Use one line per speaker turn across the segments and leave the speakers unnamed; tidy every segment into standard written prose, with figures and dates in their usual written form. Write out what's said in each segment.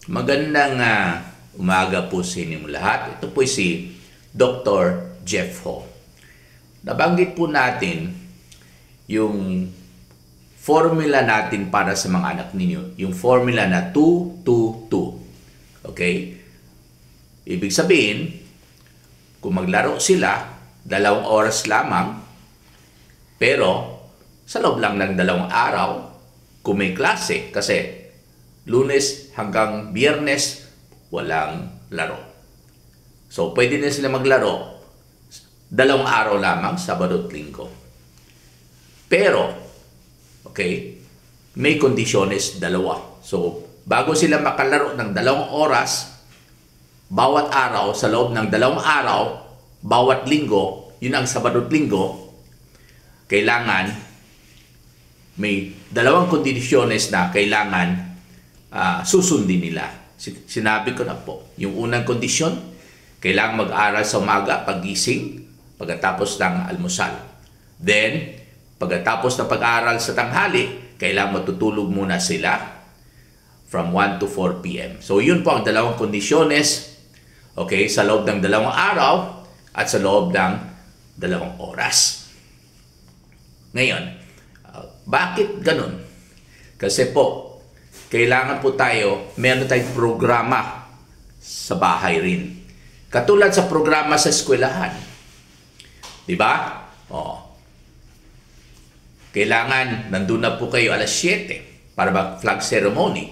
Magandang umaga po sa inyong lahat. Ito po si Dr. Jeff Ho. Nabanggit po natin yung formula natin para sa mga anak ninyo. Yung formula na 2-2-2. Okay? Ibig sabihin, kung maglaro sila, 2 oras lamang, pero sa loob lang ng 2 araw, kung may klase, kasi Lunes hanggang Biyernes, walang laro. So, pwede na sila maglaro 2 araw lamang, Sabado at Linggo. Pero, okay, may kondisyones 2. So, bago sila makalaro ng 2 oras, bawat araw, sa loob ng 2 araw, bawat linggo, yun ang Sabado at Linggo, kailangan may 2 kondisyones na kailangan susundin nila. Sinabi ko na po, yung unang kondisyon, kailangan mag-aral sa umaga, pagising, pagkatapos ng almusal. Then, pagkatapos ng pag-aaral sa tanghali, kailangan matutulog muna sila from 1 to 4 p.m. So, yun po ang 2 kondisyones, okay, sa loob ng 2 araw at sa loob ng 2 oras. Ngayon, bakit ganun? Kasi po, kailangan po tayo, meron tayong programa sa bahay rin. Katulad sa programa sa eskwelahan. Di ba? Kailangan, nandun na po kayo alas 7 para mag-flag ceremony.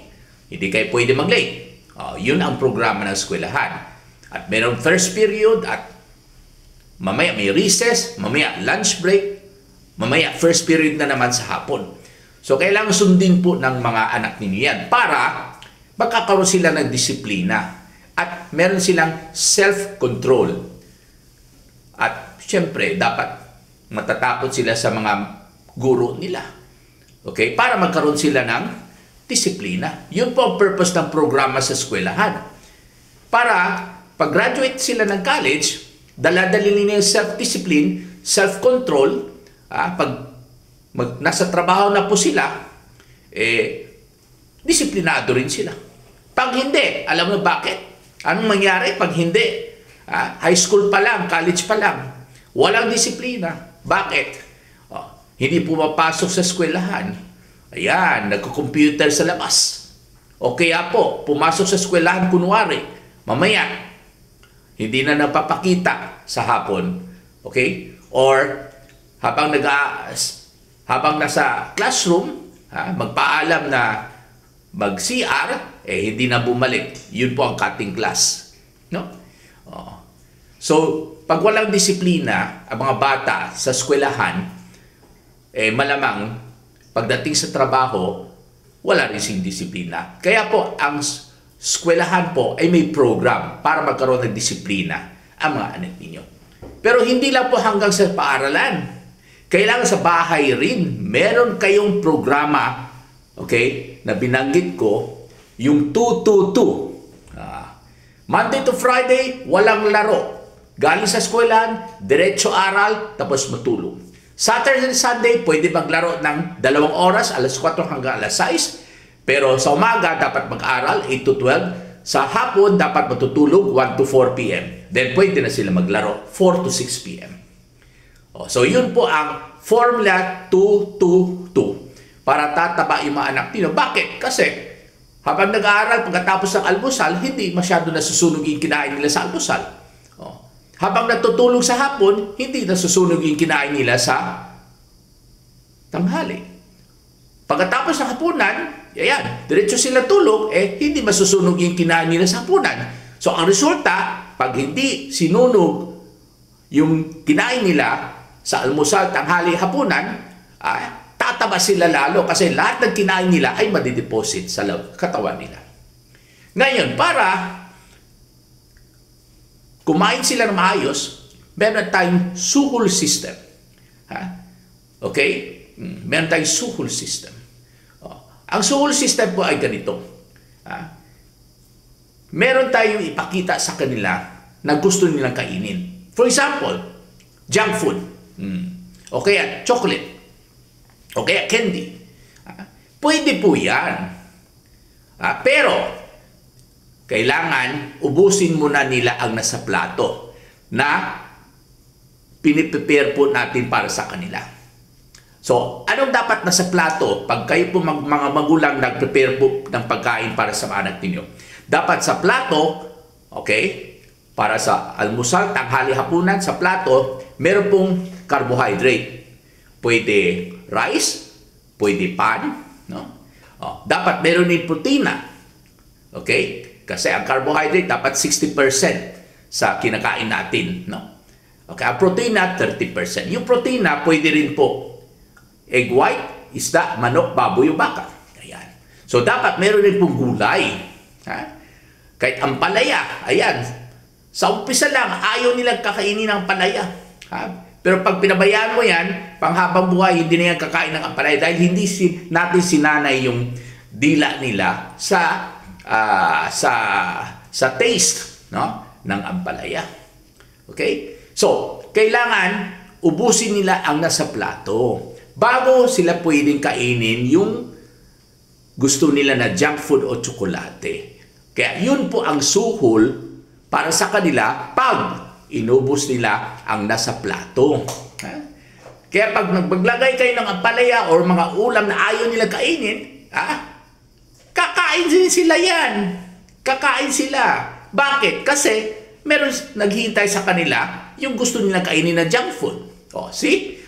Hindi kayo pwede mag-late. Yun ang programa ng eskwelahan. At meron first period at mamaya may recess, mamaya lunch break, mamaya first period na naman sa hapon. So, kailangan sundin po ng mga anak ninyo yan para magkakaroon sila ng disiplina at meron silang self-control. At syempre, dapat matatakot sila sa mga guro nila. Okay? Para magkaroon sila ng disiplina. Yun po ang purpose ng programa sa eskwelahan. Para pag-graduate sila ng college, dala-dali nila yung self-discipline, self-control, nasa trabaho na po sila, disiplinado rin sila. Pag hindi, alam mo bakit? Anong mangyari pag hindi? High school pa lang, college pa lang, walang disiplina. Bakit? Hindi pumapasok sa eskwelahan. Ayan, nagko-computer sa labas. O kaya po, pumasok sa eskwelahan kunwari, mamaya, hindi na napapakita sa hapon. Okay? Or, habang nasa classroom, magpaalam na mag-CR, hindi na bumalik. Yun po ang cutting class. No? So, pag walang disiplina ang mga bata sa eskwelahan, malamang pagdating sa trabaho, wala rin sing disiplina. Kaya po, ang eskwelahan po ay may program para magkaroon ng disiplina ang mga anak ninyo. Pero hindi lang po hanggang sa paaralan. Kailangan sa bahay rin, meron kayong programa, okay, na binanggit ko, yung 2-2-2. Monday to Friday, walang laro. Galing sa eskwelahan, diretso aral, tapos matulog. Saturday and Sunday, pwede maglaro ng 2 oras, alas 4 hanggang alas 6. Pero sa umaga, dapat mag-aral, 8 to 12. Sa hapon, dapat matutulog, 1 to 4 p.m. Then, pwede na sila maglaro, 4 to 6 p.m. So, yun po ang formula 2-2-2 para tataba yung mga anak nila. Bakit? Kasi habang nag-aaral, pagkatapos ng almusal, hindi masyado nasusunog yung kinain nila sa almusal. Habang natutulog sa hapon, hindi nasusunog yung kinain nila sa tanghali. Pagkatapos ng hapunan, ayan, diretso sila tulog, hindi masusunog yung kinain nila sa hapunan. So, ang resulta, pag hindi sinunog yung kinain nila sa almusal, tanghali, hapunan, tataba sila lalo kasi lahat ng kinain nila ay madideposit sa katawan nila. Ngayon, para kumain sila ng maayos, meron tayong suhol system. Okay? Meron tayong suhol system. Ang suhol system po ay ganito. Meron tayong ipakita sa kanila na gusto nilang kainin. For example, junk food. O kaya chocolate. O kaya candy. Pwede po yan. Pero, kailangan ubusin muna nila ang nasa plato na piniprepare po natin para sa kanila. So, anong dapat nasa plato pag kayo po mga magulang nag-prepare po ng pagkain para sa anak ninyo? Dapat sa plato, okay, para sa almusal, tanghali, hapunan, sa plato, meron pong carbohydrate. Pwede rice, pwede pan, no? Dapat meron din protina. Okay? Kasi ang carbohydrate dapat 60% sa kinakain natin, no? Okay, ang protina 30%. Yung protina pwede rin po egg white, isda, manok, baboy o baka. Ayan. So dapat meron rin pong gulay. Ha? Kahit ang palaya, ayan. Sa umpisa lang, ayaw nilang kakainin ng palaya. Ha? Pero pag pinabayaan mo yan, panghabang buhay, hindi na yan kakain ng ampalaya dahil hindi natin sinanay yung dila nila sa taste, no, ng ampalaya. Okay? So, kailangan ubusin nila ang nasa plato bago sila pwedeng kainin yung gusto nila na junk food o tsokolate. Kaya yun po ang suhol para sa kanila pag inubos nila ang nasa plato. Ha? Kaya pag nagpaglagay kayo ng ampalaya or mga ulam na ayaw nila kainin, kakain din sila yan. Kakain sila. Bakit? Kasi meron naghihintay sa kanila yung gusto nila kainin na junk food. See?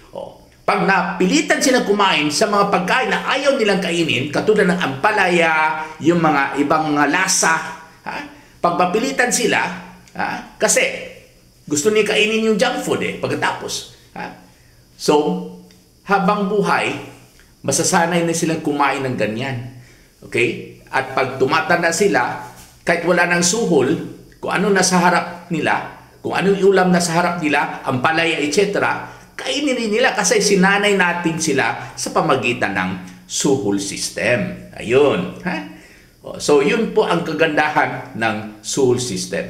Pag napilitan sila kumain sa mga pagkain na ayaw nilang kainin, katulad ng ampalaya, yung mga ibang lasa, pag mapilitan sila, kasi gusto nila kainin yung junk food pagkatapos. So, habang buhay, masasanay na silang kumain ng ganyan. Okay? At pag tumatanda sila, kahit wala ng suhol, kung ano nasa harap nila, kung anong ulam nasa harap nila, ampalaya, etc., kainin rin nila kasi sinanay natin sila sa pamagitan ng suhol system. Ayun. So, yun po ang kagandahan ng suhol system.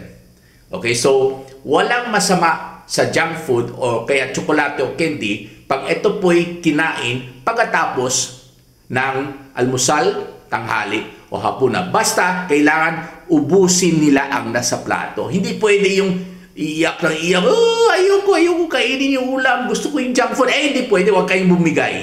Okay, so, walang masama sa junk food o kaya tsokolate o candy pag ito po'y kinain pagkatapos ng almusal, tanghali o hapunan. Basta, kailangan ubusin nila ang nasa plato. Hindi pwede yung iyak ng iyak, ayoko kainin yung ulam, gusto ko yung junk food. Hindi pwede, huwag kayong bumigay.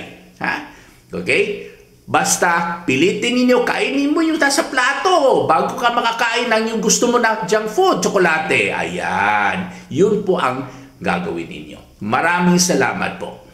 Okay? Basta, pilitin ninyo, kainin mo yung nasa plato bago ka makakain ng yung gusto mo na junk food, tsokolate. Ayan. Yun po ang gagawin ninyo. Maraming salamat po.